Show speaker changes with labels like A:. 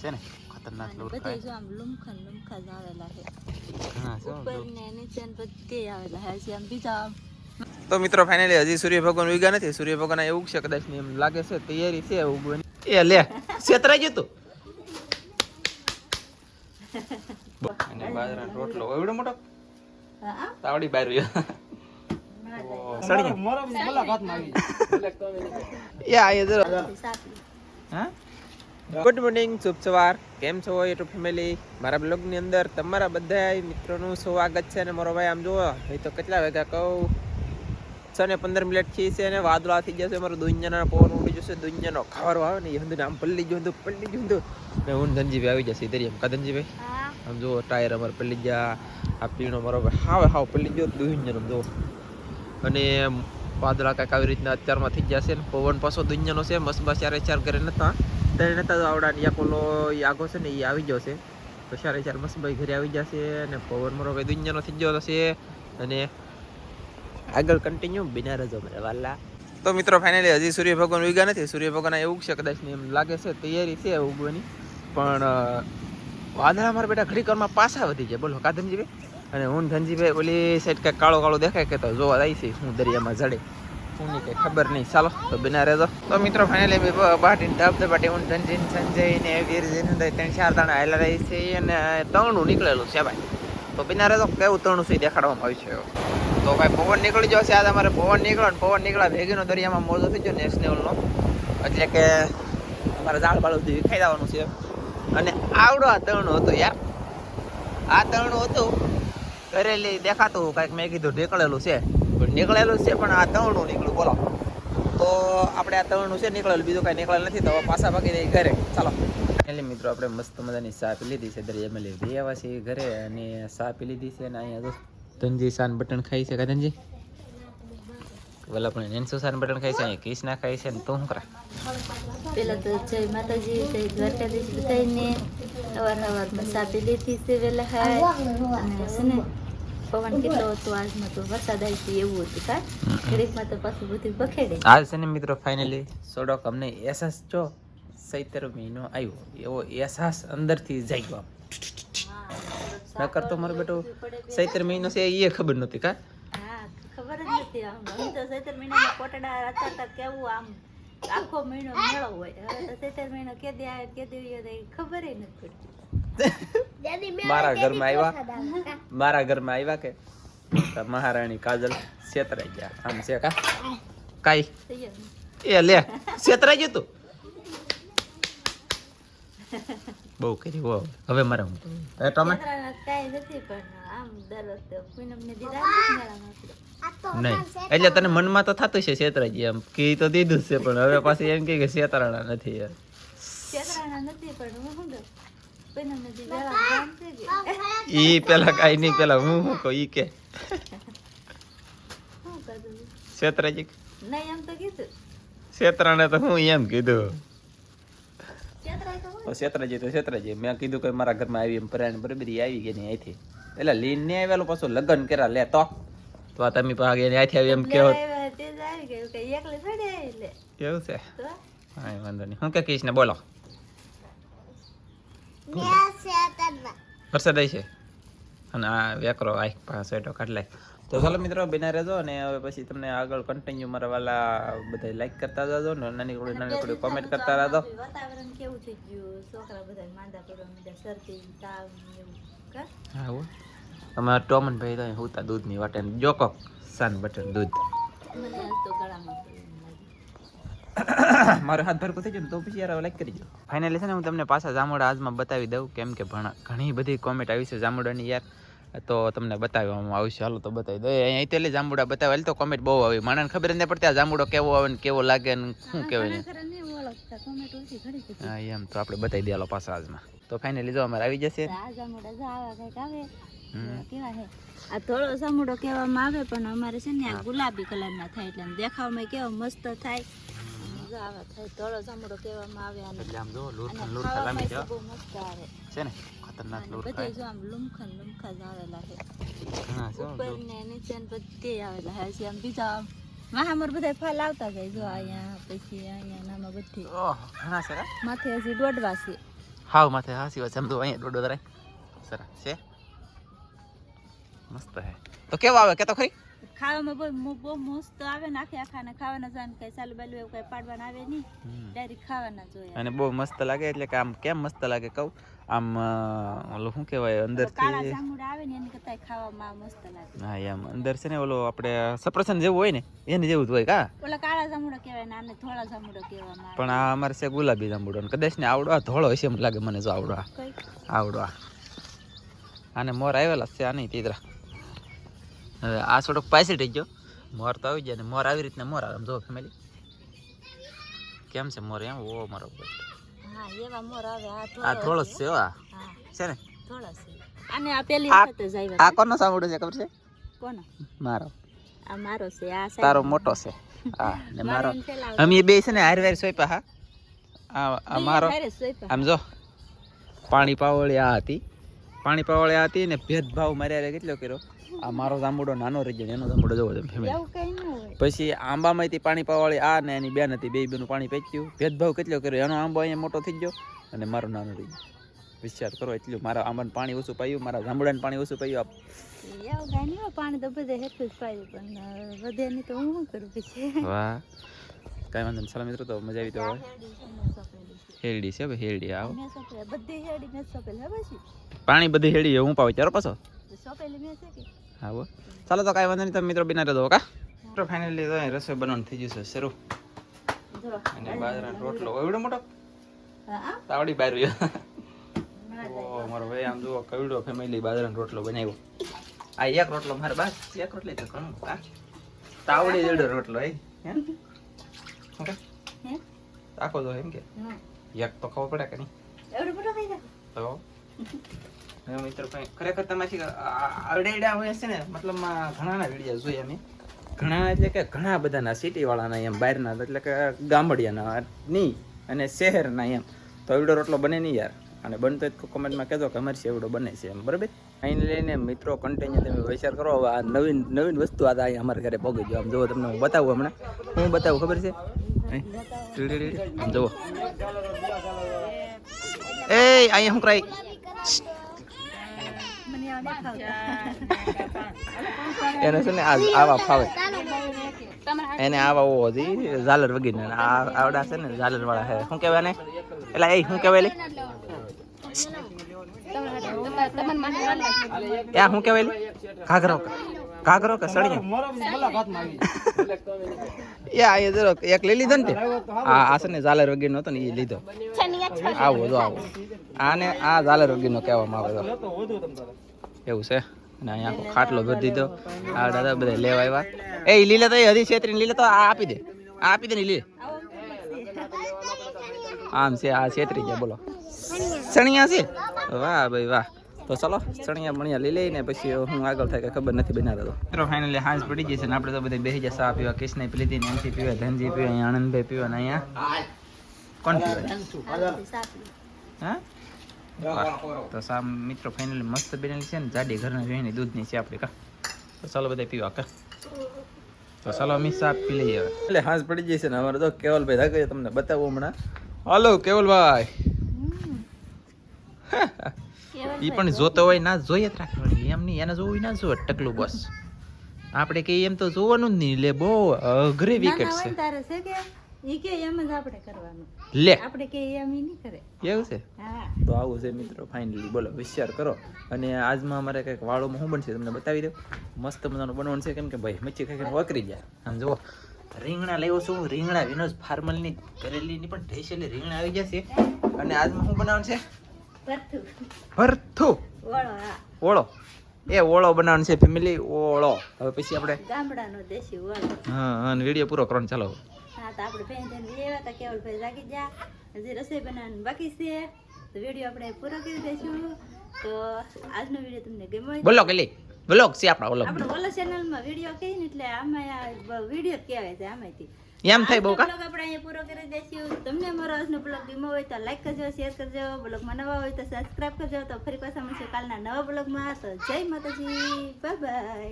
A: છે ને ખતરનાક લોટ
B: બધે
A: ખાય
B: જો આમ લુમખા લુમખા જ આવેલા છે
A: ઘણા છે
B: ઉપર ને નીચે ને બધે આવેલા છે આમ બીજા
A: તો મિત્રો ફાઇનલી હજી સૂર્ય ભગવાન ઉગ્યા નથી. સૂર્ય ભગવાન એવું છે કદાચ ને એમ લાગે છે તૈયારી છે ઉગવાની. એ લે છેતરાઈ ગયું તું અને બાજરાનો રોટલો એવડો મોટો તાવડી બહાર રહ્યો સડી હા. ગુડ મોર્નિંગ, શુભ સવાર. કેમ છો યુટ્યુબ ફેમિલી? મારા બ્લોગની અંદર તમારા બધા મિત્રોનું સ્વાગત છે. અને મારો ભાઈ આમ જુઓ એ તો કેટલા વાગ્યા કહું 6:15 થી છે અને વાદળા થઈ જશે. મારો દુનિયાનો પવન ઉડી જશે. દુનિયાનો ખાવાનો આવે ને એ હંધુ આમ પલ્લી ગયું ને હું ધનજીભાઈ આવી જશે દરિયા એમ કા ધનજીભાઈ આમ જુઓ ટાયર અમારે પલ્લી ગયા. આ પીણો મારો ભાઈ હાવ પલ્લી ગયો દુનિયાનો જુઓ. અને વાદળા કાંઈક આવી રીતના અત્યારમાં થઈ જશે ને પવન પાછો દુનિયાનો છે. મસ્ત બસ 4 ઘરે નતા તો આવડા યાકોલો આગો છે ને એ આવી જશે તો 4 મસ્ત ભાઈ ઘરે આવી જશે અને પવન મારો ભાઈ દુનિયાનો થઈ ગયો હશે. અને આગળ કન્ટિન્યુ બિના રહેજો મારા વાલા. તો મિત્રો ફાઇનલી હજી સૂર્ય ભગવાન ઉગ્યા નથી. સૂર્ય ભગવાન એવું છે કદાચ ને એમ લાગે છે તૈયારી છે ઉગવાની. પણ વાદળા મારા બેટા ઘડીકરમાં પાછા વધી જાય. બોલો કા ધનજીભાઈ? અને હું ધનજીભાઈ ઓલી સાઈડ કંઈક કાળો કાળો દેખાય કે તો જોવા જાય છે હું દરિયામાં જડે હું નહીં કંઈ ખબર નહીં. ચાલો તો બિના રહેજો. તો મિત્રો ફાઇનલી બાટીને ધબધબાટી હું ધનજી સંજય ને વીરજી 3-4 દાણા હાલા રહી છે અને તણું નીકળેલું છે ભાઈ. તો બિના રહેજો કેવું તણું છે દેખાડવામાં આવ્યું છે. તો ભાઈ પવન નીકળી જશે. આજે અમારે પવન નીકળ્યા ભેગીનો દરિયામાં મોજો થઈ ગયો નેક્સ્ટ લેવલનો. એટલે કે અમારે ઝાડ બાળ સુધી વિખાઈ જવાનું છે. અને આવડો આ તણું હતું યાર. આ તણું હતું કરેલી દેખાતું કાંઈક મેં કીધું નીકળેલું છે પણ આ તણું નીકળ્યું. બોલો તો આપણે આ તણું છે નીકળેલું, બીજું કાંઈ નીકળેલું નથી. તો પાછા ભાગી દઈ ઘરે. ચાલો એટલે મિત્રો આપણે મસ્ત મજાની ચા પી લીધી છે દરિયામાં લઈ આવ્યા છીએ ઘરે. અને ચા પી લીધી છે અને અહીંયા ધનજી સાન બટન ખાઈ છે. કા ધનજી પેલા પણ નેન્સો સાન બટન ખાઈ છે, અહીંયા કિસના ખાઈ છે. ને તું શું કરે?
B: પેલા તો જય માતાજી જય દ્વારકાધીશ બધાને અવારમાં સાપી લીધી છે વેલા હાય. અને છે ને પવન કેટલો હતો આજમાં તો વરસાદ આવી છે એવું હતું કા ઘડીકમાં તો પાછું બધું બખેડે.
A: આજ છે ને મિત્રો ફાઇનલી થોડોક અમને અહેસાસ જો ચૈત્ર મહિનો આવ્યો એવો અહેસાસ અંદરથી જાગ્યો. નકર તો મારો બેટો ચૈત્ર મહિનો છે એ ખબર નહોતી કા.
B: હા ખબર જ નથી. આમ તો ચૈત્ર મહિનામાં કોટડા હતા કેવું આમ આખો મહિનો મેળો હોય. હવે તો ચૈત્ર મહિનો કેદી આવે કેદી ખબર નથી પડતી.
A: મારા ઘરમાં આવ્યા કે મહારાણી કાજલ છેતરાઈ ગયા. આમ છે કા કાઈ એ લે છેતરાઈ ગયું તું બહુ કરી હો. હવે મારે હું તમે
B: કાઈ નથી પણ આમ દર વખતે પૂનમને દીધા
A: નહીં એટલે તને મનમાં તો થતું છે છેતરાઈ ગયા એમ કે તો દીધું છે પણ હવે પાછી એમ કે છેતરાણા નથી યાર.
B: છેતરાણા નથી પણ હું શું પૂનમને દીધા
A: ઈ પેલા કાઈ નહીં પેલા હું કહું ઈ કે
B: શું કરું
A: છેતરાઈ
B: નહીં એમ તો કીધું
A: છેતરાણે તો હું એમ કીધું
B: છેતરાય તો
A: છેતરાજી મેં કીધું કે મારા ઘરમાં આવી એમ પરાણે બરાબર આવી ગઈ ને અહીંથી એટલે લીન ને આવેલું પાછું લગ્ન કર્યા લે તો આ તમે પાછા અહીંથી આવી એમ કેવો કેવું છે. હા વાંધો નહીં. હું કે કહીશ ને બોલો વરસાદ આવી છે અને આ વેકરો આ પાસે કાઢ લાય. તો ચાલો મિત્રો બિના રહેજો અને હવે પછી તમને આગળ કન્ટિન્યુ મારા વાલા બધા લાઈક કરતા જાજો ને નાની કોમેન્ટ કરતા રહેજો.
B: વાતાવરણ કેવું થઈ ગયું છોકરા બધા માંદા પડવા માંડ્યા શરદી તાવ એવું કા.
A: હા હો અમાર ટોમન ભાઈ તો હુતા દૂધની વાટે જોકો સાન બટન દૂધ
B: મને આજ તો ગળામાં
A: મારો હાથ ભરકો થઈ ગયો તો પછી યાર લાઈક કરી દો. ફાઇનલી છે ને હું તમને પાછા જામુડા આજમાં બતાવી દઉં કેમ કે ઘણી બધી કોમેન્ટ આવી છે જામુડાની યાર. તો તમને બતાવવામાં આવશે. હાલો તો બતાવી દો. અહીં તેલી જાંબુડા બતાવે તો કોમેન્ટ બહુ આવી. માણસને ખબર જ નહીં પડતી આ જાંબુડો કેવો આવે ને કેવો લાગે ને શું કહેવાય ને. હા એમ તો આપણે બતાવી દે પાછા આજમાં. તો ફાઇનલી જો અમારે આવી જશે.
B: આ થોડો જાંબુડો કહેવામાં આવે પણ અમારે છે ને આ ગુલાબી કલરના થાય એટલે દેખાવમાં કેવો મસ્ત થાય. આવા થાય થોડો જાંબુડો કહેવામાં આવે
A: એટલે આમ જો લૂરખા લાંબી છે
B: બહુ મસ્ત આવે
A: છે ને ખતરનાક લૂરખા.
B: બધે જો આમ લુમખા જ આવેલા છે
A: ઘણા છે
B: ઉપર ને નીચે ને બધે આવેલા છે. આમ બીજા મહામર બધા ફળ આવતા જાય જો અહીંયા પછી અહીંયા નામાં બધી
A: ઓહ ઘણા છે
B: માથે હજી દોડવા છે.
A: હાવ માથે હાસી વાત સમજો અહીંયા ડોડો ધરાય સરસ છે મસ્ત હે તો કેવા આવે કે તો ખરી
B: ખાવામાં બહુ મસ્ત આવે ને આખાને ખાવાના જાન કઈ ચાલુ બાલુ એવું કઈ પાડવાના આવે નહીં ડાયરેક્ટ ખાવાના જોઈએ
A: અને બહુ મસ્ત લાગે એટલે કે આમ કેમ મસ્ત લાગે કહું આમ ઓલો શું કહેવાય અંદરથી
B: કાળા જાંબુડા આવે ને એની કરતા ખાવામાં મસ્ત લાગે
A: હા એમ અંદર છે ને ઓલો આપણે સપ્રસન જેવું હોય ને એને જેવું જ હોય કા
B: ઓલા કાળા જાંબુડા કહેવાય ને આને ધોળા જાંબુડા કહેવામાં આવે
A: પણ આ અમારે છે ગુલાબી જાંબુડો ને કદાચ ને આવડો આ ધોળો હશે એમ લાગે મને જો આવડો આવડો આને મોર આવેલા છે આ નહીં તીતરા હવે આ થોડોક પાછી થઈ ગયો મોર તો આવી જાય ને મોર આવી રીતના મોર આવે જો ફેમિલી કેમ છે મોર એમ ઓ મારો
B: હા એવા મોર આવે
A: આ થોડો છે આ છે ને
B: થોડા છે આને આ પેલી વખત જ આવ્યા
A: આ કોનો સાંભળો છે ખબર છે
B: કોનો
A: મારો
B: આ મારો છે આ
A: તારો મોટો છે હા ને મારો અમે બે છે ને હારવાર સોઈપા હા આ મારો આમ જો પાણી પાવળી આ હતી પાણી પાવળી આ હતી ને ભેદભાવ માર્યા કેટલો કર્યો આ મારો જાંબુડો નાનો રહી ગયો એનો જાંબુડો જોવો તમે ફેમિલી
B: એવું કઈ ન હોય
A: પછી આંબામાંથી પાણી પાવાળી આ ને એની બેન હતી બે બેનું પાણી પીચ્યું ભેદભાવ કેટલો કર્યો એનો આંબો અહીંયા મોટો થઈ ગયો અને મારો નાનો રહી ગયો વિચાર કરો એટલું મારા આંબાને પાણી ઓછું પાયું મારા જાંબુડાને પાણી ઓછું પાયું
B: એવું કઈ નહીં પાણી તો બધે હેઠું જ પાયું પણ વધે નહીં તો હું શું કરું પછી
A: વાહ કાંઈ વાંધો નહીં ચાલો મિત્રો તો મજા આવી તો હેરડી છે ભાઈ હેરડી આવો
B: બધી હેરડી મેં સોપેલ હે પછી
A: પાણી બધી હેરડી હું પાવ ચાલો પાછો
B: સોપેલી મેં છે કે
A: હા ચાલો તો કાંઈ વાંધો નહીં તમે મિત્રો બિના રહેજો કા મિત્રો ફાઇનલી તો રસોઈ બનાવવાનું થઈ જશે શરૂ અને બાજરાનો રોટલો એવડો મોટો તાવડી બહાર રહ્યો ઓ મારો ભાઈ આમ જુઓ કવડો ફેમિલી બાજરાનો રોટલો બનાવ્યો આ એક રોટલો મારે બસ એક રોટલી તો ઘણું કા તાવડી જેવડો રોટલો હે ઓકે આખો જો એમ કે એક તો ખબર પડે કે નહીં
B: એવડો મોટો થઈ જાય
A: તો હવે મિત્રો ખરેખર તમારી આવડેડા હોય છે ને મતલબમાં ઘણાના વિડીયો જોઈએ અમે ઘણા એટલે કે ઘણા બધાના સિટીવાળાના એમ બહારના એટલે કે ગામડિયાના નહીં અને શહેરના એમ તો એવડો રોટલો બને નહીં યાર અને બનતો જ કોમેન્ટમાં કહેજો કે અમારી એવડો બને છે એમ બરાબર અહીં લઈને મિત્રો કન્ટિન્યુ તમે વિચાર કરો હવે આ નવીન વસ્તુ આ અહીંયા અમારા ઘરે પગી ગયો આમ જુઓ તમને હું બતાવું હમણાં હું બતાવું ખબર છે આમ જુઓ એ અહીંયા શું કરાય એને છે ને આવા ફાવે એને આવા હોવો જોઈએ ઝાલર વગીને આવડા છે ને ઝાલર વાળા છે શું કહેવાય ને એટલે એ શું કહેવાય શું કહેવાય ઘાઘરો કે સળિયો અહીંયા જરો એક લઈ લીધો ને આ છે ને ઝાલર વગીરનો હતો ને એ લીધો આવો જો આવો આને આ ઝાલર વગીરનો કહેવામાં આવે એવું છે અને અહીંયા આખો ખાટલો ભરી દીધો આ દાદા બધા લેવા આવ્યા એ લીલે તો એ હજી છેતરીને લીલે તો આ આપી દે ને લે આમ છે આ છેતરી ગયા બોલો ચણિયા છે વાહ ભાઈ વાહ તો ચલો ચણિયા બણિયા લઈ લઈને પછી હું આગળ થાય કે ખબર નથી બનાવતો મિત્રો ફાઇનલી હાંજ પડી ગઈ છે ને આપણે તો બધા બેસી જાય ચા પીવા કિશને પી લીધી ને એમથી પીવા ધનજી પીવા અહીંયા આનંદભાઈ પીવા ને અહીંયા કોણ પીવા હા તો સા મિત્રો ફાઇનલી મસ્ત બનેલી છે ને જાડી ઘરના જોઈને દૂધની છે આપણે કા તો ચાલો બધા પીવા કા તો ચાલો અમે સાપ પી લઈએ હવે એટલે હાંજ પડી જશે ને અમારે તો કેવલભાઈ રાગે તમને બતાવું હમણાં હાલો કેવલભાઈ ઈ પણ જોતો હોય ના જોઈએ જ રાખવાની એમ નહીં એને જોવું ના જોવે ટકલું બસ આપણે કે એમ તો જોવાનું જ નહીં લે બહુ અઘરી વિકેટ છે
B: તારે છે કે ઈ કે એમ જ આપણે કરવાનું
A: લે
B: આપણે કે એમ ઈ નહીં કરે
A: એવું છે
B: હા
A: તો આવું છે મિત્રો ફાઇનલી બોલો વિચાર કરો અને આજમાં અમારે કંઈક વાળોમાં શું બનશે તમને બતાવી દઉં મસ્ત મજાનું બનાવવાનું છે કેમ કે ભાઈ મચ્છી ખાઈને વકરી જાય આમ જુઓ રીંગણા લેવો છું રીંગણા વિનોદ ફાર્મલની કરેલીની પણ ઢેસેલી રીંગણા આવી જશે અને આજમાં શું બનાવવાનું છે ભરથું ઓળો એ ઓળો બનાવવાનો છે ફેમિલી ઓળો હવે પછી આપણે
B: ગામડાનો દેશી ઓળો
A: હા અને વિડીયો પૂરો કરવાનો ચાલો
B: હા તો આપણે બેન લેવા તા કેવલભાઈ જાગી જા હજી રસોઈ બનાવવાની બાકી છે તો વિડીયો આપણે પૂરો કરી દઈશું તો આજનો વિડીયો તમને ગમ્યો હોય
A: બોલો કે બ્લોગ છે આપણો ઓલો
B: ઓલો ચેનલમાં વિડીયો કહી ને એટલે આમાં વિડીયો જ કહેવાય છે આમાંથી
A: એમ થાય બહુ કા
B: બ્લોગ આપણે અહીંયા પૂરો કરી દઈશું તમને અમારો આજનો બ્લોગ ગમ્યો હોય તો લાઈક કરજો શેર કરજો બ્લોગમાં નવા હોય તો સબસ્ક્રાઇબ કરજો તો ફરી પાછા મળશું કાલના નવા બ્લોગમાં તો જય માતાજી બાય બાય